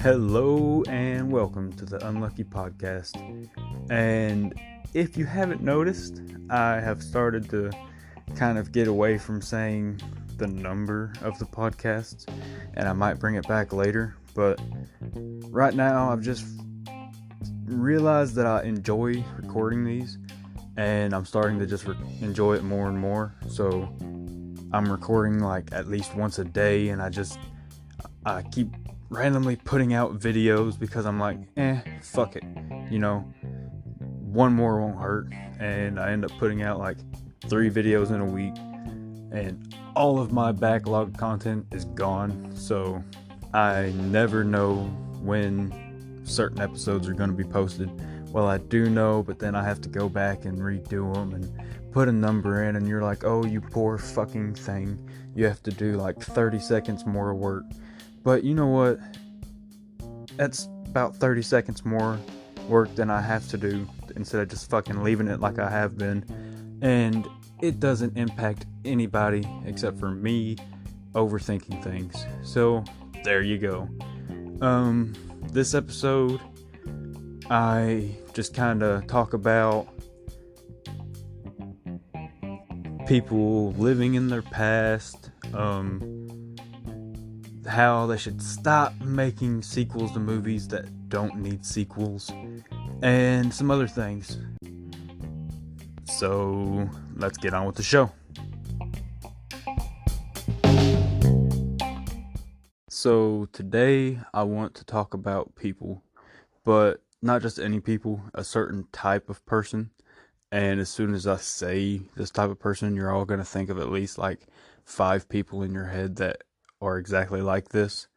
Hello and welcome to the Unlucky Podcast. And if you haven't noticed, I have started to kind of get away from saying the number of the podcasts, and I might bring it back later. But right now, I've just realized that I enjoy recording these, and I'm starting to just enjoy it more and more. So I'm recording like at least once a day, and I keep randomly putting out videos because I'm like, fuck it, one more won't hurt, and I end up putting out like 3 videos in a week, and all of my backlog content is gone, so I never know when certain episodes are going to be posted. Well, I do know, but then I have to go back and redo them and put a number in, and you're like, oh, you poor fucking thing, you have to do like 30 seconds more work. But you know what? That's about 30 seconds more work than I have to do instead of just fucking leaving it like I have been. And it doesn't impact anybody except for me overthinking things. So, there you go. This episode, I just kind of talk about people living in their past, how they should stop making sequels to movies that don't need sequels, and some other things. So, let's get on with the show. So, today I want to talk about people, but not just any people, a certain type of person. And as soon as I say this type of person, you're all going to think of at least like 5 people in your head that are exactly like this.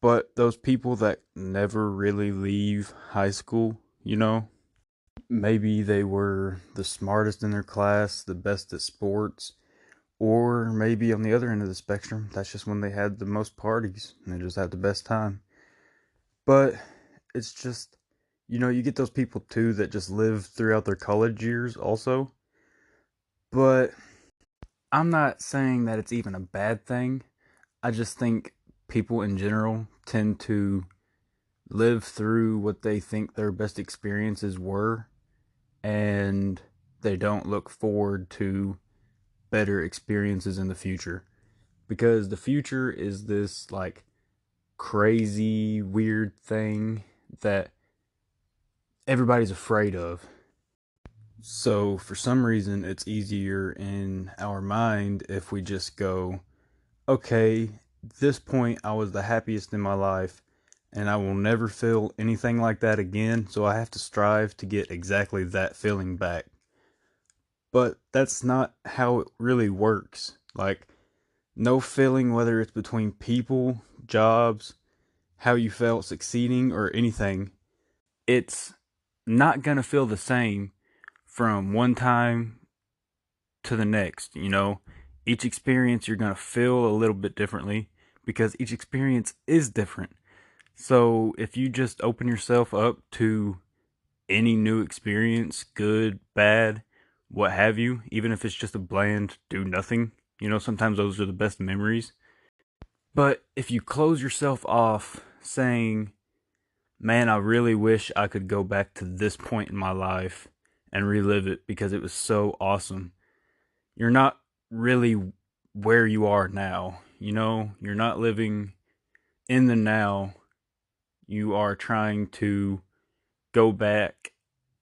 But those people that never really leave high school, maybe they were the smartest in their class, the best at sports, or maybe on the other end of the spectrum, that's just when they had the most parties and they just had the best time. But it's just, you get those people too that just live throughout their college years also. But I'm not saying that it's even a bad thing. I just think people in general tend to live through what they think their best experiences were, and they don't look forward to better experiences in the future. Because the future is this like crazy, weird thing that everybody's afraid of. So for some reason, it's easier in our mind if we just go, okay, this point I was the happiest in my life, and I will never feel anything like that again, so I have to strive to get exactly that feeling back. But that's not how it really works. Like, no feeling, whether it's between people, jobs, how you felt succeeding, or anything, it's not gonna feel the same from one time to the next, Each experience you're gonna feel a little bit differently because each experience is different. So if you just open yourself up to any new experience, good, bad, what have you, even if it's just a bland do nothing, sometimes those are the best memories. But if you close yourself off saying, man, I really wish I could go back to this point in my life and relive it because it was so awesome, you're not really where you are now. You're not living in the now. You are trying to go back,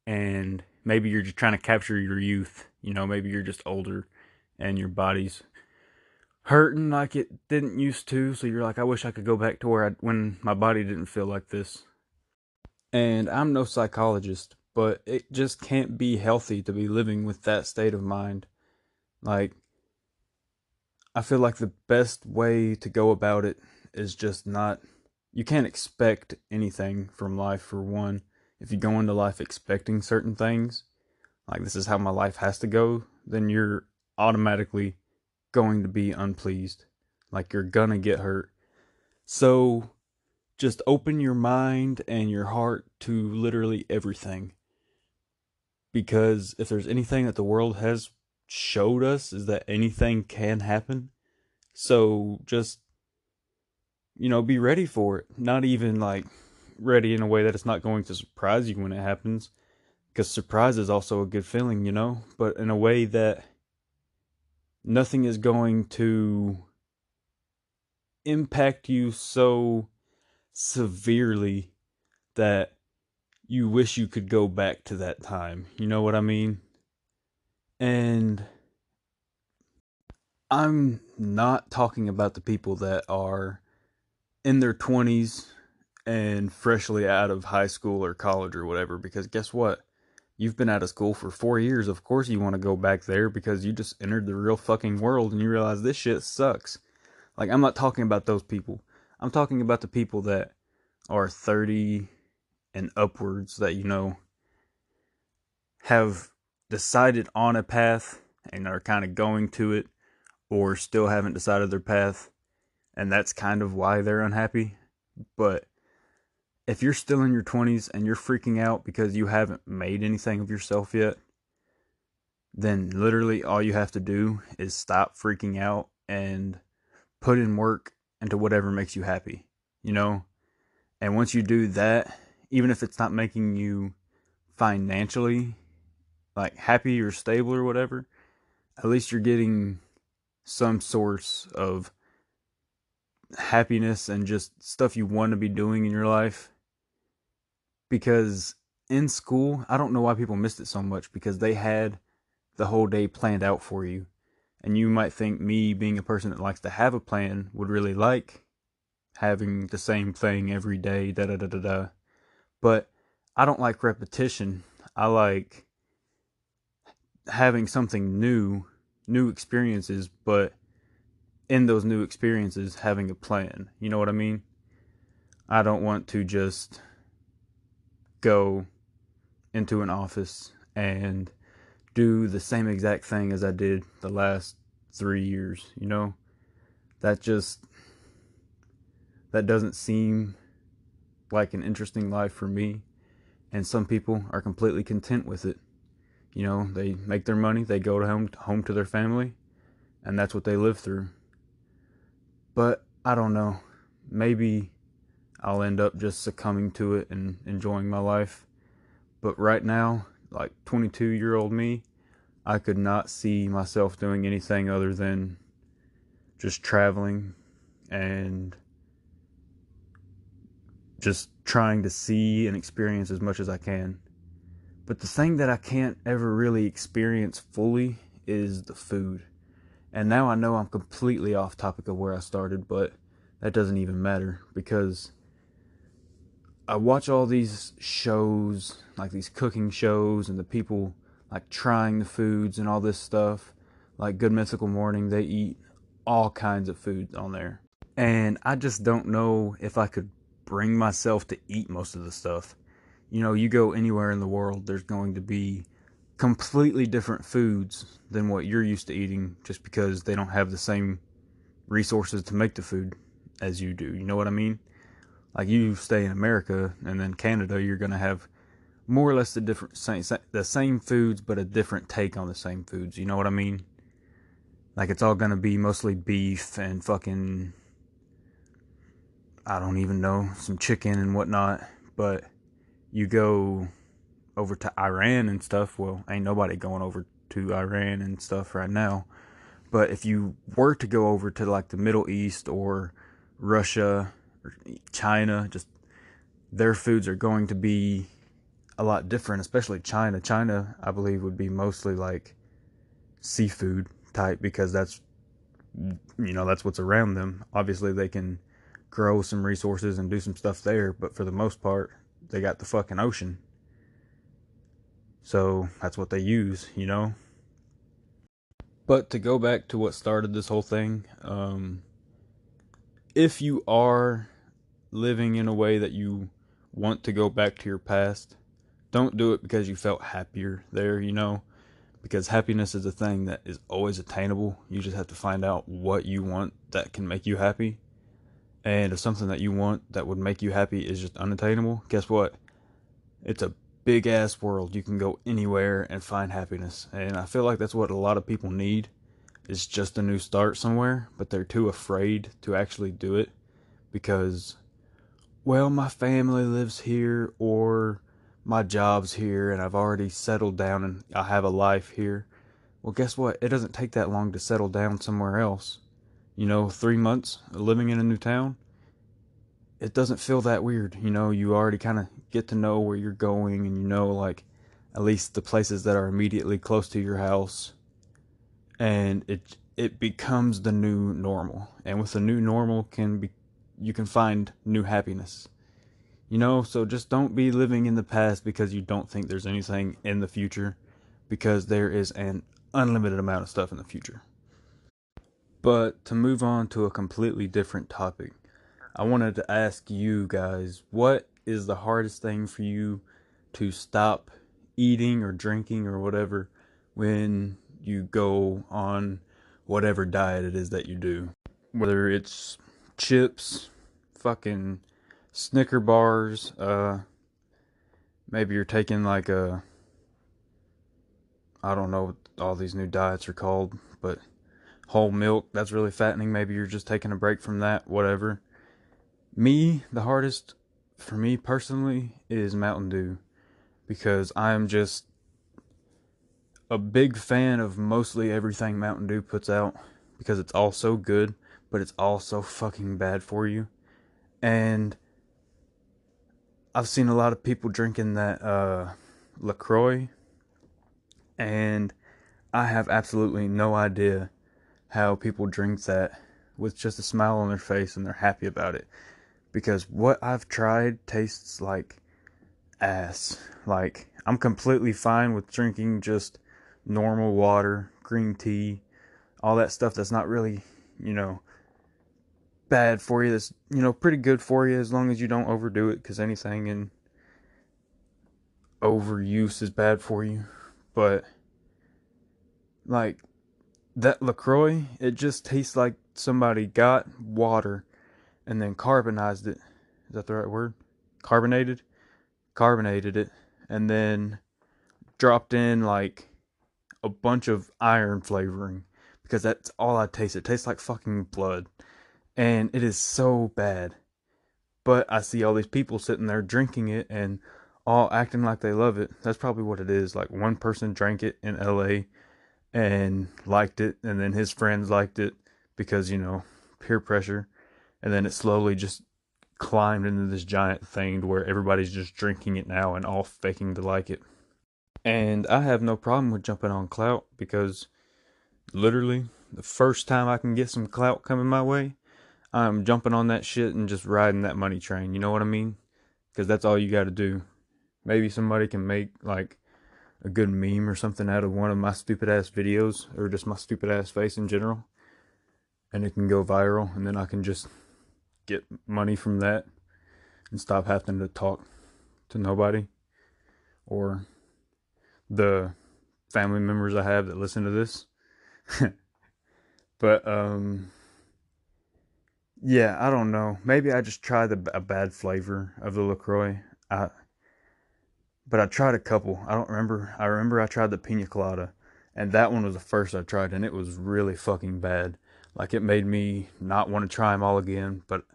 and maybe you're just trying to capture your youth. Maybe you're just older and your body's hurting like it didn't used to. So you're like, I wish I could go back to when my body didn't feel like this. And I'm no psychologist, but it just can't be healthy to be living with that state of mind. Like, I feel like the best way to go about it is just not, you can't expect anything from life, for one. If you go into life expecting certain things, like this is how my life has to go, then you're automatically going to be unpleased. Like, you're gonna get hurt. So just open your mind and your heart to literally everything. Because if there's anything that the world has showed us, is that anything can happen. So just be ready for it. Not even like ready in a way that it's not going to surprise you when it happens, because surprise is also a good feeling, but in a way that nothing is going to impact you so severely that you wish you could go back to that time. You know what I mean? And I'm not talking about the people that are in their 20s and freshly out of high school or college or whatever, because guess what? You've been out of school for 4 years. Of course, you want to go back there because you just entered the real fucking world and you realize this shit sucks. Like, I'm not talking about those people. I'm talking about the people that are 30 and upwards that, have decided on a path and are kind of going to it, or still haven't decided their path, and that's kind of why they're unhappy. But if you're still in your 20s and you're freaking out because you haven't made anything of yourself yet, then literally all you have to do is stop freaking out and put in work into whatever makes you happy, you know? And once you do that, even if it's not making you financially like happy or stable or whatever, at least you're getting some source of happiness and just stuff you want to be doing in your life. Because in school, I don't know why people missed it so much, because they had the whole day planned out for you. And you might think me, being a person that likes to have a plan, would really like having the same thing every day, da da da da da. But I don't like repetition. I like having something new experiences, but in those new experiences, having a plan. You know what I mean? I don't want to just go into an office and do the same exact thing as I did the last 3 years, That just, that doesn't seem like an interesting life for me. And some people are completely content with it. They make their money, they go home to their family, and that's what they live through. But I don't know. Maybe I'll end up just succumbing to it and enjoying my life. But right now, like 22-year-old me, I could not see myself doing anything other than just traveling and just trying to see and experience as much as I can. But the thing that I can't ever really experience fully is the food. And now I know I'm completely off topic of where I started, but that doesn't even matter, because I watch all these shows, like these cooking shows, and the people like trying the foods and all this stuff. Like Good Mythical Morning, they eat all kinds of food on there. And I just don't know if I could bring myself to eat most of the stuff. You go anywhere in the world, there's going to be completely different foods than what you're used to eating, just because they don't have the same resources to make the food as you do. You know what I mean? Like, you stay in America and then Canada, you're going to have more or less the same foods, but a different take on the same foods. You know what I mean? Like, it's all going to be mostly beef and fucking, I don't even know, some chicken and whatnot. But you go over to Iran and stuff, well, ain't nobody going over to Iran and stuff right now. But if you were to go over to like the Middle East or Russia or China, just their foods are going to be a lot different, especially China. China, I believe, would be mostly like seafood type, because that's what's around them. Obviously, they can grow some resources and do some stuff there, but for the most part, they got the fucking ocean. So that's what they use. But to go back to what started this whole thing, if you are living in a way that you want to go back to your past, don't do it because you felt happier there, because happiness is a thing that is always attainable. You just have to find out what you want that can make you happy. And if something that you want that would make you happy is just unattainable, guess what? It's a big ass world. You can go anywhere and find happiness. And I feel like that's what a lot of people need. It's just a new start somewhere, but they're too afraid to actually do it because, well, my family lives here or my job's here and I've already settled down and I have a life here. Well, guess what? It doesn't take that long to settle down somewhere else. 3 months living in a new town, it doesn't feel that weird. You already kind of get to know where you're going, and like, at least the places that are immediately close to your house. And it becomes the new normal. And with the new normal you can find new happiness. So just don't be living in the past because you don't think there's anything in the future, because there is an unlimited amount of stuff in the future. But to move on to a completely different topic, I wanted to ask you guys, what is the hardest thing for you to stop eating or drinking or whatever when you go on whatever diet it is that you do? Whether it's chips, fucking Snicker bars, maybe you're taking like I don't know what all these new diets are called, but whole milk, that's really fattening. Maybe you're just taking a break from that, whatever. The hardest for me personally is Mountain Dew, because I'm just a big fan of mostly everything Mountain Dew puts out, because it's all so good, but it's all so fucking bad for you. And I've seen a lot of people drinking that LaCroix, and I have absolutely no idea how people drink that with just a smile on their face and they're happy about it. Because what I've tried tastes like ass. Like, I'm completely fine with drinking just normal water, green tea, all that stuff that's not really, bad for you. That's, pretty good for you as long as you don't overdo it, because anything in overuse is bad for you. But, like, that LaCroix, it just tastes like somebody got water and then carbonized it. Is that the right word? Carbonated it, and then dropped in like a bunch of iron flavoring, because that's all I taste. It tastes like fucking blood, and it is so bad. But I see all these people sitting there drinking it and all acting like they love it. That's probably what it is. Like, one person drank it in LA and liked it, and then his friends liked it because, peer pressure, and then it slowly just climbed into this giant thing to where everybody's just drinking it now and all faking to like it. And I have no problem with jumping on clout, because literally the first time I can get some clout coming my way, I'm jumping on that shit and just riding that money train. You know what I mean? Because that's all you got to do. Maybe somebody can make like a good meme or something out of one of my stupid ass videos, or just my stupid ass face in general, and it can go viral, and then I can just get money from that and stop having to talk to nobody or the family members I have that listen to this. But yeah, I don't know. Maybe I just tried a bad flavor of the LaCroix. But I tried a couple. I don't remember. I remember I tried the pina colada, and that one was the first I tried, and it was really fucking bad. Like, it made me not want to try them all again. But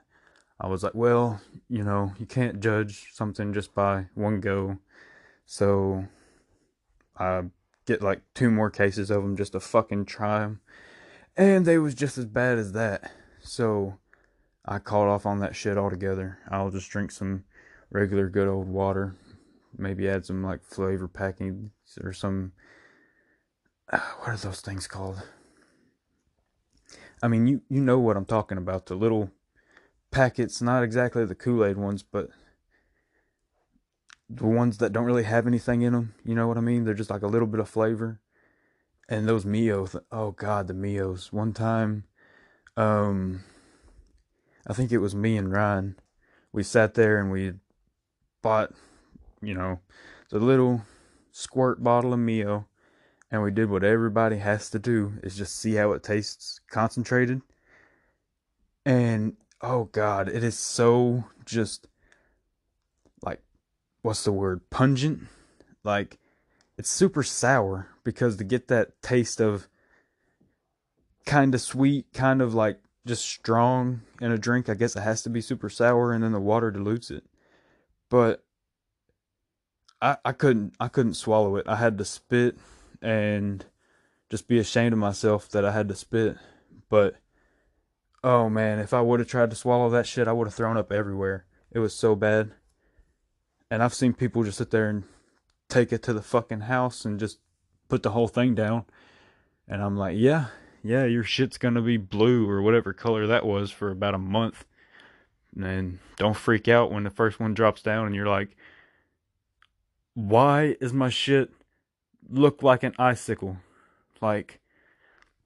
I was like, well, you can't judge something just by one go. So I get like 2 more cases of them just to fucking try them, and they was just as bad as that. So I called off on that shit altogether. I'll just drink some regular good old water. Maybe add some like flavor packing or some. What are those things called? I mean, you know what I'm talking about. The little packets, not exactly the Kool-Aid ones, but the ones that don't really have anything in them. You know what I mean? They're just like a little bit of flavor. And those Mio, oh god, the Mios. One time, I think it was me and Ryan. We sat there and we bought, the little squirt bottle of Mio, and we did what everybody has to do, is just see how it tastes concentrated. And oh god, it is so just like, what's the word? Pungent. Like, it's super sour, because to get that taste of kind of sweet, kind of like just strong in a drink, I guess it has to be super sour and then the water dilutes it. But I couldn't swallow it. I had to spit and just be ashamed of myself that I had to spit. But oh man, if I would have tried to swallow that shit, I would have thrown up everywhere. It was so bad. And I've seen people just sit there and take it to the fucking house and just put the whole thing down. And I'm like, yeah, yeah, your shit's gonna be blue or whatever color that was for about a month. And don't freak out when the first one drops down and you're like, why is my shit look like an icicle? Like,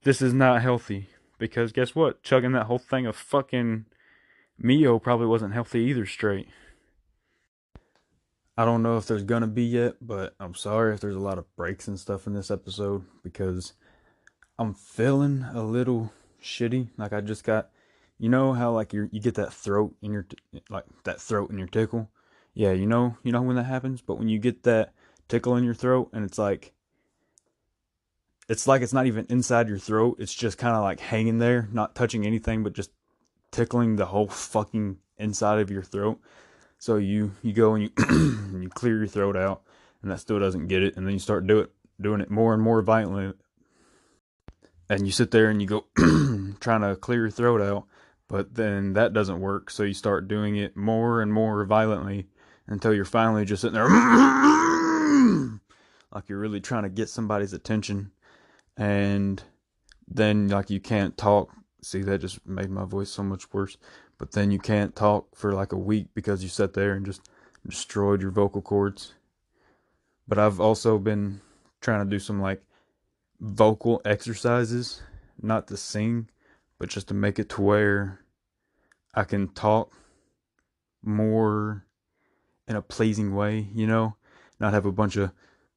this is not healthy. Because guess what? Chugging that whole thing of fucking Mio probably wasn't healthy either straight. I don't know if there's gonna be yet, but I'm sorry if there's a lot of breaks and stuff in this episode because I'm feeling a little shitty. Like I just got, you know how like you get that throat in your like that throat in your tickle. Yeah, you know when that happens. But when you get that tickle in your throat and it's like it's not even inside your throat. It's just kind of like hanging there, not touching anything, but just tickling the whole fucking inside of your throat. So you go and you and you clear your throat out, and that still doesn't get it, and then you start doing it more and more violently, and you sit there and you go trying to clear your throat out, but then that doesn't work, so you start doing it more and more violently until you're finally just sitting there like you're really trying to get somebody's attention, and then like you can't talk. See, that just made my voice so much worse. But then you can't talk for like a week because you sat there and just destroyed your vocal cords. But I've also been trying to do some like vocal exercises, not to sing, but just to make it to where I can talk more in a pleasing way, not have a bunch of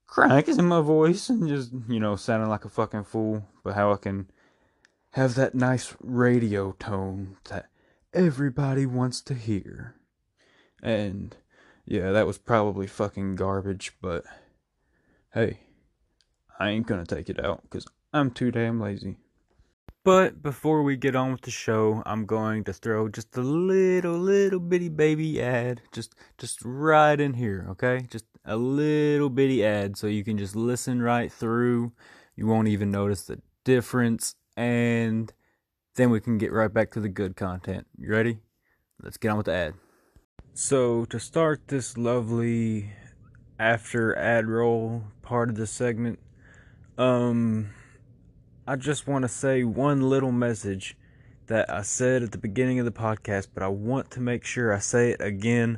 cracks in my voice and just, sounding like a fucking fool, but how I can have that nice radio tone that everybody wants to hear. And yeah, that was probably fucking garbage, but hey, I ain't gonna take it out because I'm too damn lazy. But before we get on with the show, I'm going to throw just a little bitty baby ad, just right in here, okay? Just a little bitty ad so you can just listen right through. You won't even notice the difference, and then we can get right back to the good content. You ready? Let's get on with the ad. So to start this lovely after ad roll part of the segment, I just want to say one little message that I said at the beginning of the podcast, but I want to make sure I say it again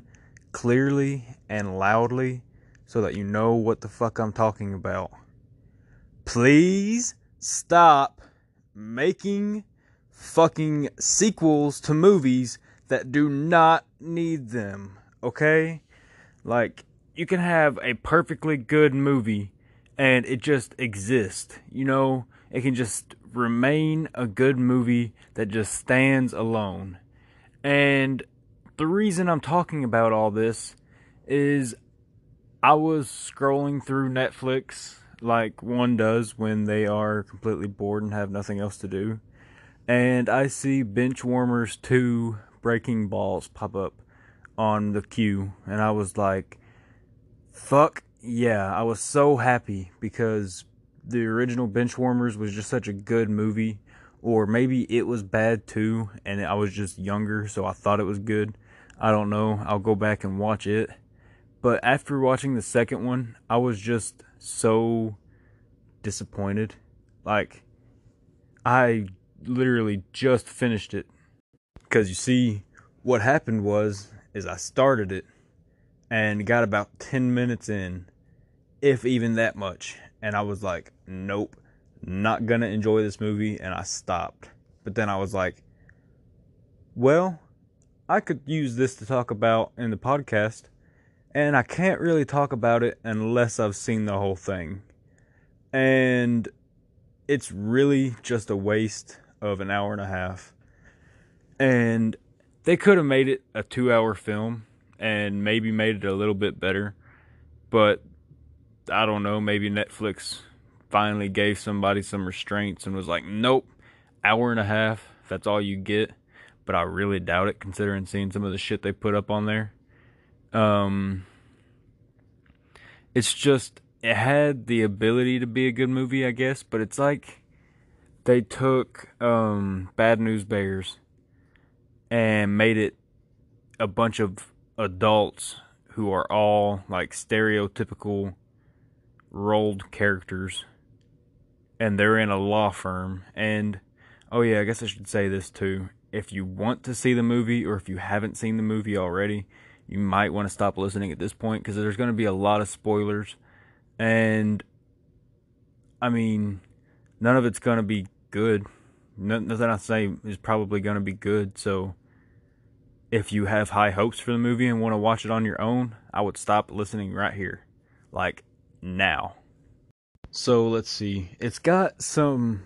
clearly and loudly so that you know what the fuck I'm talking about. Please stop making fucking sequels to movies that do not need them, okay? Like, you can have a perfectly good movie and it just exists, It can just remain a good movie that just stands alone. And the reason I'm talking about all this is I was scrolling through Netflix like one does when they are completely bored and have nothing else to do. And I see Benchwarmers 2 Breaking Balls pop up on the queue. And I was like, fuck yeah. I was so happy because the original Benchwarmers was just such a good movie. Or maybe it was bad too, and I was just younger, so I thought it was good. I don't know. I'll go back and watch it. But after watching the second one, I was just so disappointed. Like, I literally just finished it. Because you see, what happened is I started it and got about 10 minutes in, if even that much. And I was like, nope, not gonna enjoy this movie, and I stopped. But then I was like, well, I could use this to talk about in the podcast, and I can't really talk about it unless I've seen the whole thing. And it's really just a waste of an hour and a half. And they could have made it a 2-hour film and maybe made it a little bit better. But I don't know, maybe Netflix finally gave somebody some restraints and was like, nope, hour and a half, if that's all you get, but I really doubt it considering seeing some of the shit they put up on there. Um, it's just it had the ability to be a good movie, I guess, but it's like they took Bad News Bears and made it a bunch of adults who are all like stereotypical rolled characters, and they're in a law firm. And oh yeah, I guess I should say this too. If you want to see the movie, or if you haven't seen the movie already, you might want to stop listening at this point because there's going to be a lot of spoilers. And I mean, none of it's going to be good. Nothing I say is probably going to be good. So if you have high hopes for the movie and want to watch it on your own, I would stop listening right here. Like now. So let's see. It's got some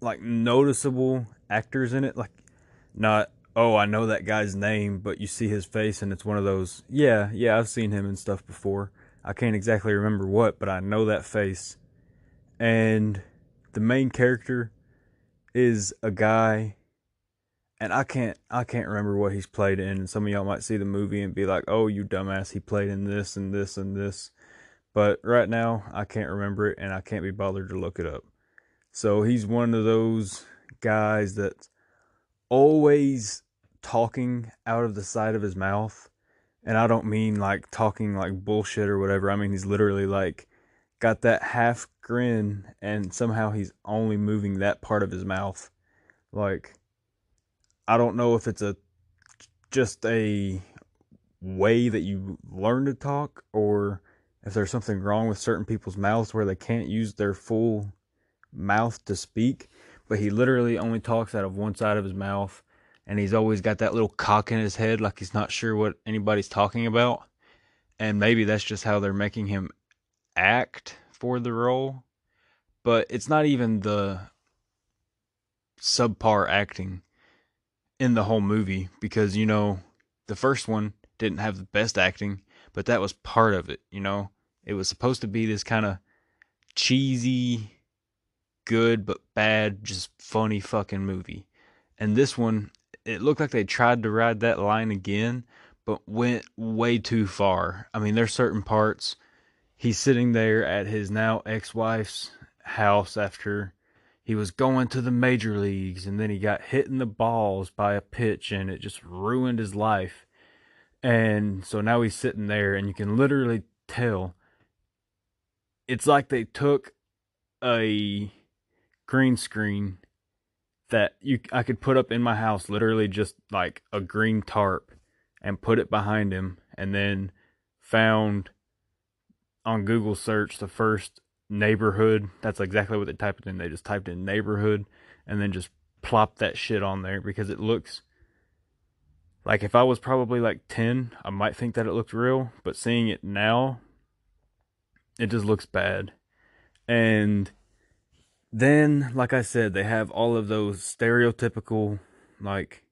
like noticeable actors in it. Like not, oh, I know that guy's name, but you see his face and it's one of those, yeah, I've seen him and stuff before. I can't exactly remember what, but I know that face. And the main character is a guy, and I can't remember what he's played in. And some of y'all might see the movie and be like, "Oh, you dumbass, he played in this and this and this." But right now, I can't remember it, and I can't be bothered to look it up. So he's one of those guys that's always talking out of the side of his mouth. And I don't mean like talking like bullshit or whatever. I mean he's literally like got that half grin, and somehow he's only moving that part of his mouth. Like I don't know if it's a just a way that you learn to talk, or if there's something wrong with certain people's mouths where they can't use their full mouth to speak, but he literally only talks out of one side of his mouth, and he's always got that little cock in his head like he's not sure what anybody's talking about. And maybe that's just how they're making him act for the role, but it's not even the subpar acting in the whole movie, because the first one didn't have the best acting, but that was part of it. It was supposed to be this kind of cheesy, good but bad, just funny fucking movie. And this one, it looked like they tried to ride that line again, but went way too far. I mean, there's certain parts. He's sitting there at his now ex-wife's house after he was going to the major leagues, and then he got hit in the balls by a pitch and it just ruined his life. And so now he's sitting there, and you can literally tell it's like they took a green screen that I could put up in my house, literally just like a green tarp, and put it behind him, and then found on Google search the first neighborhood. That's exactly what they typed in. They just typed in neighborhood and then just plopped that shit on there, because it looks like, if I was probably like 10, I might think that it looked real, but seeing it now, it just looks bad. And then, like I said, they have all of those stereotypical, like,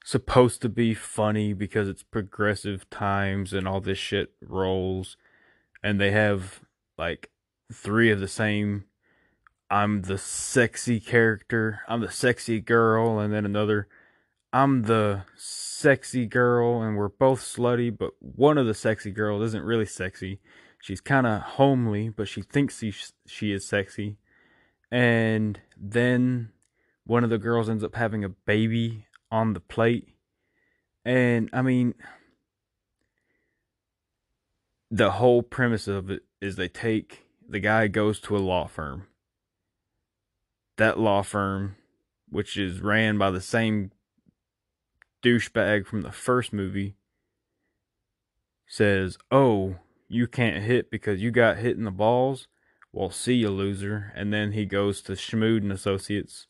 supposed to be funny because it's progressive times and all this shit rolls. And they have like three of the same. I'm the sexy character, I'm the sexy girl, and then another, I'm the sexy girl, and we're both slutty, but one of the sexy girls isn't really sexy. She's kind of homely, but she thinks she is sexy. And then one of the girls ends up having a baby on the plate. And I mean, the whole premise of it is the guy goes to a law firm. That law firm, which is ran by the same douchebag from the first movie, says, "Oh, you can't hit because you got hit in the balls? Well, see you, loser." And then he goes to Schmood and Associates,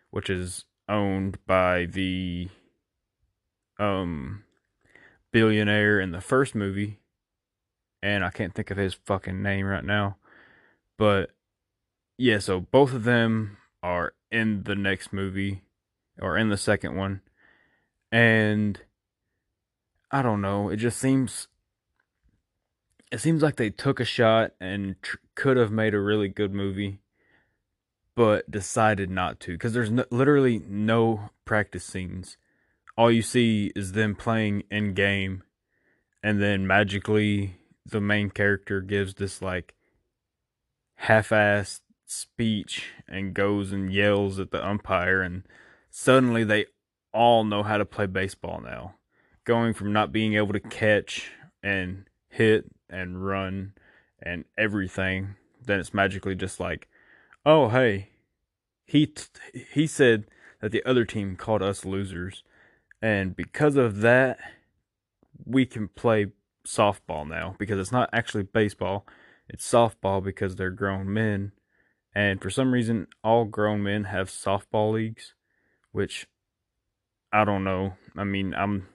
which is owned by the um billionaire in the first movie, and I can't think of his fucking name right now. But yeah, so both of them are in the next movie, or in the second one. And I don't know, it seems like they took a shot and could have made a really good movie, but decided not to because there's literally no practice scenes. All you see is them playing in game, and then magically the main character gives this like half-assed speech and goes and yells at the umpire, and suddenly they all know how to play baseball now, going from not being able to catch and hit and run and everything. Then it's magically just like, oh hey, he he said that the other team called us losers, and because of that, we can play softball now because it's not actually baseball. It's softball because they're grown men. And for some reason, all grown men have softball leagues, which I don't know. I mean, I'm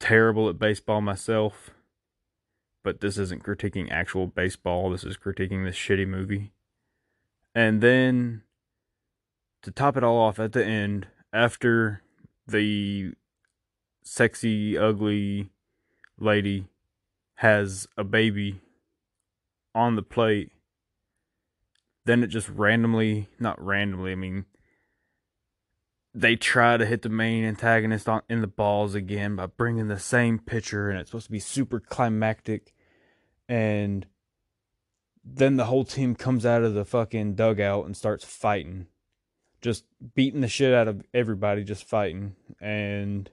terrible at baseball myself, but this isn't critiquing actual baseball. This is critiquing this shitty movie. And then to top it all off at the end, after the sexy, ugly lady has a baby on the plate, then it just randomly, not randomly, I mean, they try to hit the main antagonist in the balls again by bringing the same pitcher, and it's supposed to be super climactic. And then the whole team comes out of the fucking dugout and starts fighting, just beating the shit out of everybody, just fighting. And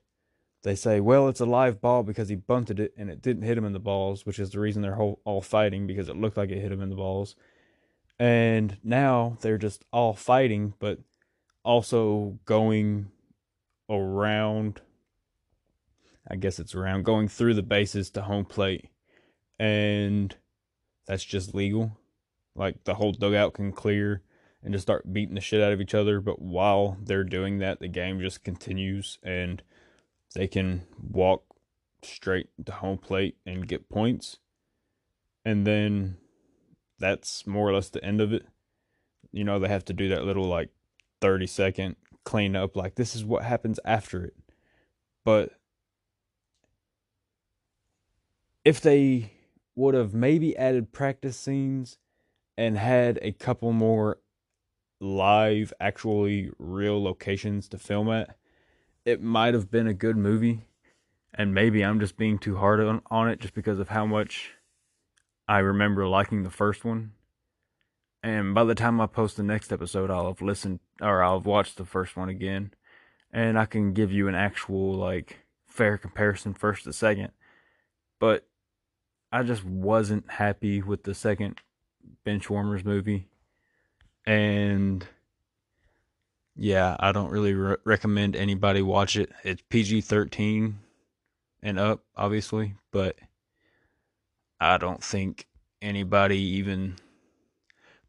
they say, well, it's a live ball because he bunted it and it didn't hit him in the balls, which is the reason they're all fighting, because it looked like it hit him in the balls. And now they're just all fighting, but also going around, I guess it's around, going through the bases to home plate. And that's just legal. Like the whole dugout can clear and just start beating the shit out of each other. But while they're doing that, the game just continues and they can walk straight to home plate and get points. And then that's more or less the end of it. You know, they have to do that little like 30-second clean up, like this is what happens after it. But if they would have maybe added practice scenes and had a couple more live, actually real locations to film at, it might have been a good movie. And maybe I'm just being too hard on it just because of how much I remember liking the first one. And by the time I post the next episode, I'll have listened or I'll have watched the first one again, and I can give you an actual like fair comparison first to second. But I just wasn't happy with the second Benchwarmers movie, and yeah, I don't really recommend anybody watch it. It's PG-13 and up, obviously, but I don't think anybody even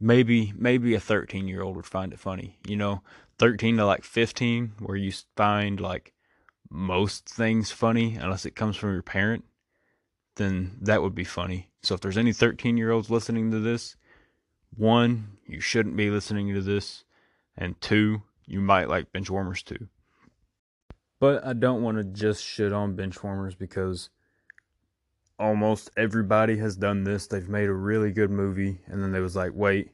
maybe a 13-year-old would find it funny. 13 to like 15, where you find like most things funny unless it comes from your parent, then that would be funny. So if there's any 13-year-olds listening to this, one, you shouldn't be listening to this, and two, you might like Benchwarmers too. But I don't want to just shit on Benchwarmers because almost everybody has done this. They've made a really good movie, and then they was like, wait,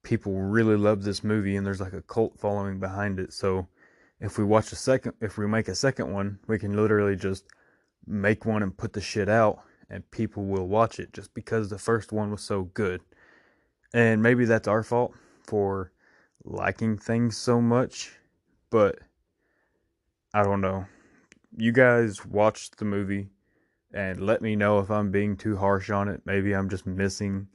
people really love this movie, and there's like a cult following behind it. So if we make a second one, we can literally just make one and put the shit out, and people will watch it just because the first one was so good. And maybe that's our fault for liking things so much, but I don't know. You guys watched the movie and let me know if I'm being too harsh on it. Maybe I'm just missing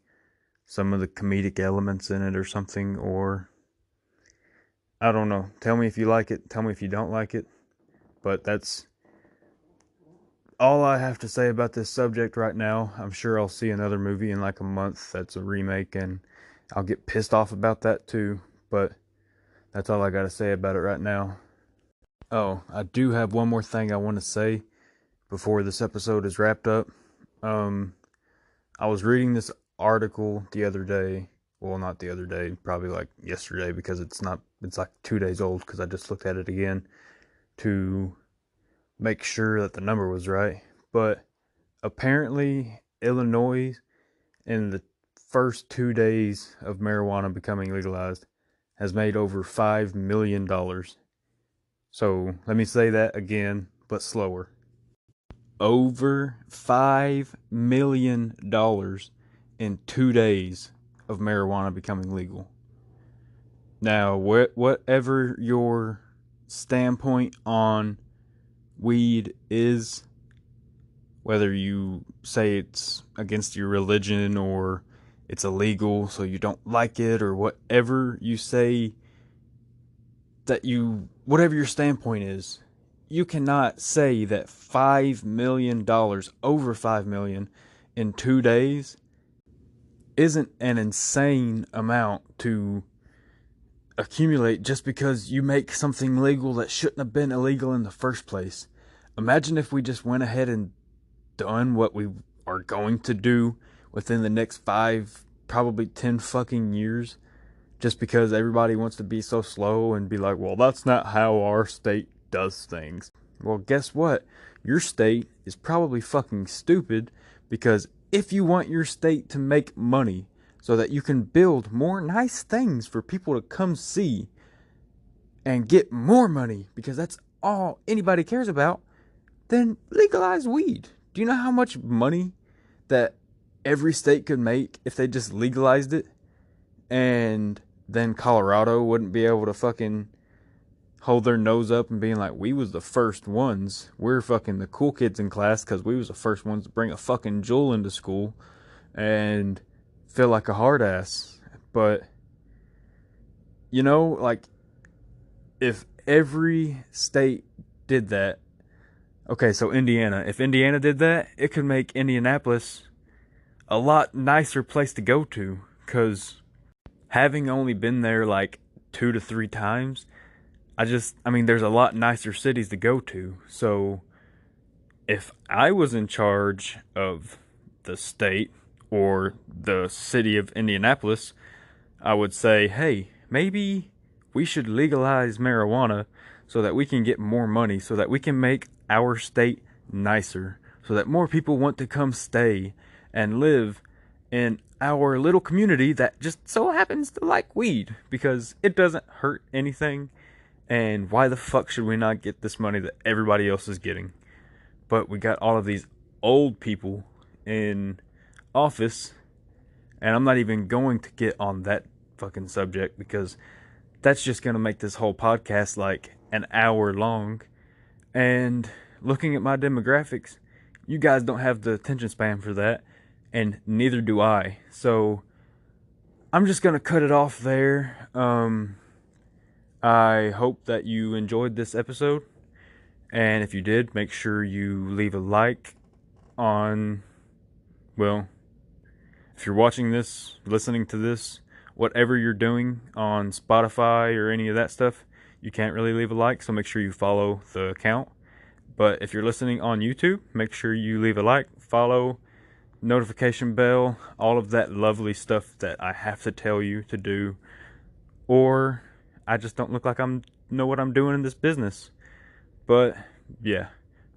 some of the comedic elements in it or something, or I don't know. Tell me if you like it. Tell me if you don't like it. But that's all I have to say about this subject right now. I'm sure I'll see another movie in like a month that's a remake, and I'll get pissed off about that too. But that's all I got to say about it right now. Oh, I do have one more thing I want to say before this episode is wrapped up. Um, I was reading this article the other day. Well, not the other day, probably like yesterday, because it's like 2 days old because I just looked at it again to make sure that the number was right. But apparently, Illinois in the first 2 days of marijuana becoming legalized has made over $5 million. So let me say that again, but slower. Over $5 million in 2 days of marijuana becoming legal. Now, whatever your standpoint on weed is, whether you say it's against your religion or it's illegal so you don't like it, or whatever you say whatever your standpoint is, you cannot say that $5 million, over $5 million in 2 days, isn't an insane amount to accumulate just because you make something legal that shouldn't have been illegal in the first place. Imagine if we just went ahead and done what we are going to do within the next 5, probably 10 fucking years, just because everybody wants to be so slow and be like, well, that's not how our state does things. Well, guess what? Your state is probably fucking stupid, because if you want your state to make money so that you can build more nice things for people to come see and get more money, because that's all anybody cares about, then legalize weed. Do you know how much money that every state could make if they just legalized it? And then Colorado wouldn't be able to fucking hold their nose up and being like, we was the first ones. We're fucking the cool kids in class because we was the first ones to bring a fucking Juul into school and feel like a hard ass. But, you know, like, if every state did that, okay, so Indiana, if Indiana did that, it could make Indianapolis a lot nicer place to go to, because having only been there like 2 to 3 times, I mean, there's a lot nicer cities to go to. So if I was in charge of the state or the city of Indianapolis, I would say, hey, maybe we should legalize marijuana so that we can get more money, so that we can make our state nicer, so that more people want to come stay and live in our little community that just so happens to like weed, because it doesn't hurt anything. And why the fuck should we not get this money that everybody else is getting? But we got all of these old people in office, and I'm not even going to get on that fucking subject, because that's just going to make this whole podcast like an hour long. And looking at my demographics, you guys don't have the attention span for that, and neither do I. So I'm just going to cut it off there. I hope that you enjoyed this episode, and if you did, make sure you leave a like on, well, if you're watching this, listening to this, whatever you're doing on Spotify or any of that stuff, you can't really leave a like, so make sure you follow the account. But if you're listening on YouTube, make sure you leave a like, follow, notification bell, all of that lovely stuff that I have to tell you to do, or I just don't look like I know what I'm doing in this business. But yeah,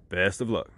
best of luck.